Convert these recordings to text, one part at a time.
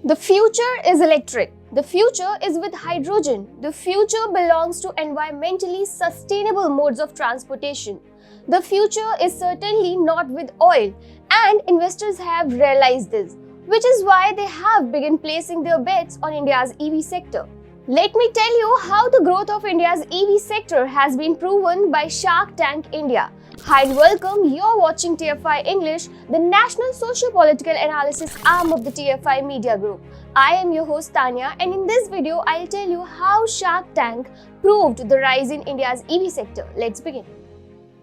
The future is electric. The future is with hydrogen. The future belongs to environmentally sustainable modes of transportation. The future is certainly not with oil, and investors have realized this, which is why they have begun placing their bets on India's EV sector. Let me tell you how the growth of India's EV sector has been proven by Shark Tank India. Hi and welcome, you're watching TFI English, the national socio-political analysis arm of the TFI Media Group. I am your host Tanya, and in this video, I'll tell you how Shark Tank proved the rise in India's EV sector. Let's begin.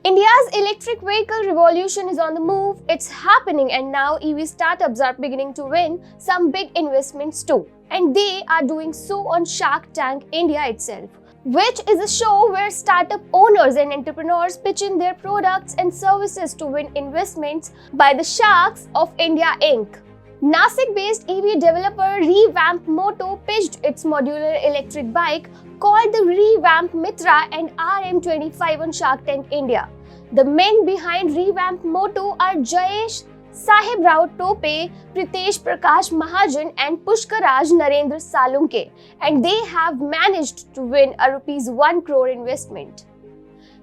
India's electric vehicle revolution is on the move, it's happening, and now EV startups are beginning to win some big investments too. And they are doing so on Shark Tank India itself, which is a show where startup owners and entrepreneurs pitch in their products and services to win investments by the Sharks of India Inc. Nasik-based EV developer Revamp Moto pitched its modular electric bike called the Revamp Mitra and RM25 on Shark Tank India. The men behind Revamp Moto are Jayesh Sahibrao Tope, Pritesh Prakash Mahajan and Pushkaraj Narendra Salunke, and they have managed to win a ₹1 crore investment.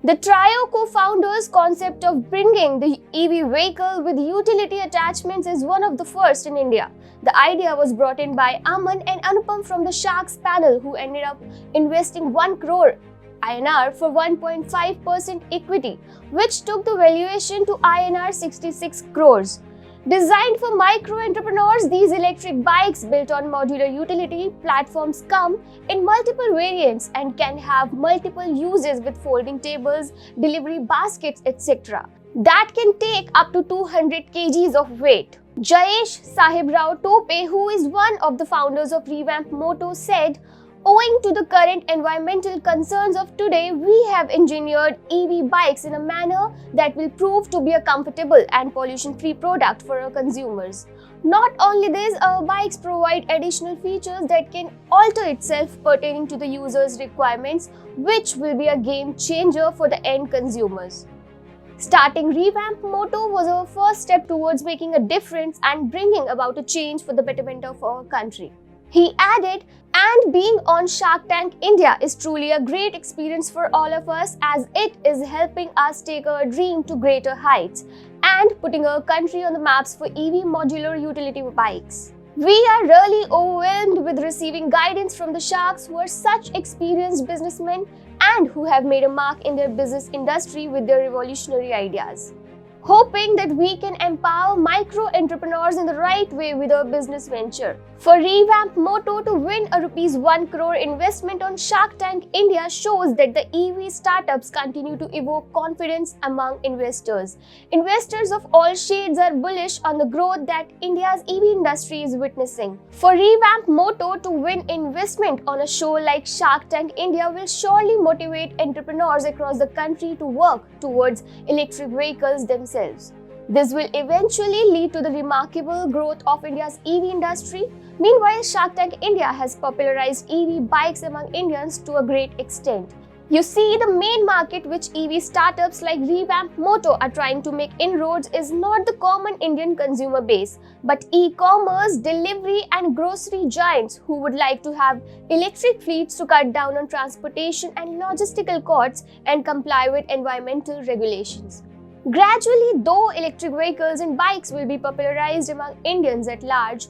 The trio co-founders' concept of bringing the EV vehicle with utility attachments is one of the first in India. The idea was brought in by Aman and Anupam from the Sharks panel, who ended up investing 1 crore INR for 1.5% equity, which took the valuation to INR 66 crores. Designed for micro-entrepreneurs, these electric bikes built on modular utility platforms come in multiple variants and can have multiple uses with folding tables, delivery baskets, etc. that can take up to 200 kgs of weight. Jayesh Sahibrao Tope, who is one of the founders of Revamp Moto, said, "Owing to the current environmental concerns of today, we have engineered EV bikes in a manner that will prove to be a comfortable and pollution-free product for our consumers. Not only this, our bikes provide additional features that can alter itself pertaining to the user's requirements, which will be a game changer for the end consumers." Starting Revamp Moto was our first step towards making a difference and bringing about a change for the betterment of our country. He added, "And being on Shark Tank India is truly a great experience for all of us, as it is helping us take our dream to greater heights and putting our country on the maps for EV modular utility bikes. We are really overwhelmed with receiving guidance from the Sharks, who are such experienced businessmen and who have made a mark in their business industry with their revolutionary ideas. Hoping that we can empower micro-entrepreneurs in the right way with our business venture." For Revamp Moto to win a ₹1 crore investment on Shark Tank India shows that the EV startups continue to evoke confidence among investors. Investors of all shades are bullish on the growth that India's EV industry is witnessing. For Revamp Moto to win investment on a show like Shark Tank India will surely motivate entrepreneurs across the country to work towards electric vehicles themselves. This will eventually lead to the remarkable growth of India's EV industry. Meanwhile, Shark Tank India has popularized EV bikes among Indians to a great extent. You see, the main market which EV startups like Revamp Moto are trying to make inroads is not the common Indian consumer base, but e-commerce, delivery and grocery giants who would like to have electric fleets to cut down on transportation and logistical costs and comply with environmental regulations. Gradually, though, electric vehicles and bikes will be popularized among Indians at large.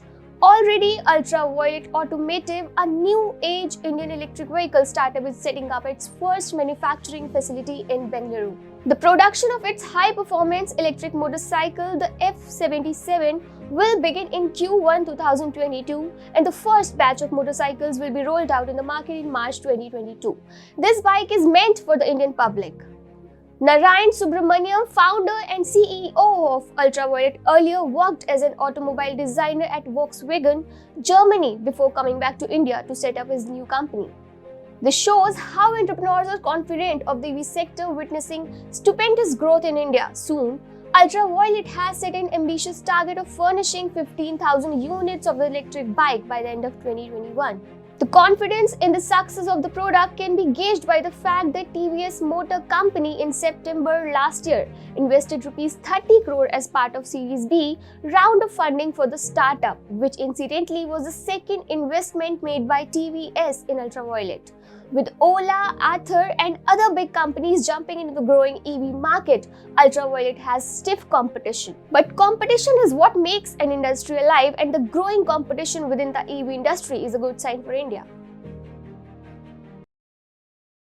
Already, Ultraviolet Automotive, a new age Indian electric vehicle startup, is setting up its first manufacturing facility in Bengaluru. The production of its high-performance electric motorcycle, the F77, will begin in Q1 2022, and the first batch of motorcycles will be rolled out in the market in March 2022. This bike is meant for the Indian public. Narayan Subramaniam, founder and CEO of Ultraviolet, earlier worked as an automobile designer at Volkswagen, Germany, before coming back to India to set up his new company. This shows how entrepreneurs are confident of the EV sector witnessing stupendous growth in India. Soon, Ultraviolet has set an ambitious target of furnishing 15,000 units of the electric bike by the end of 2021. The confidence in the success of the product can be gauged by the fact that TVS Motor Company in September last year invested Rs 30 crore as part of Series B round of funding for the startup, which incidentally was the second investment made by TVS in ultraviolet. With Ola, Ather and other big companies jumping into the growing EV market, ultraviolet has stiff competition. But competition is what makes an industry alive, and the growing competition within the EV industry is a good sign for India.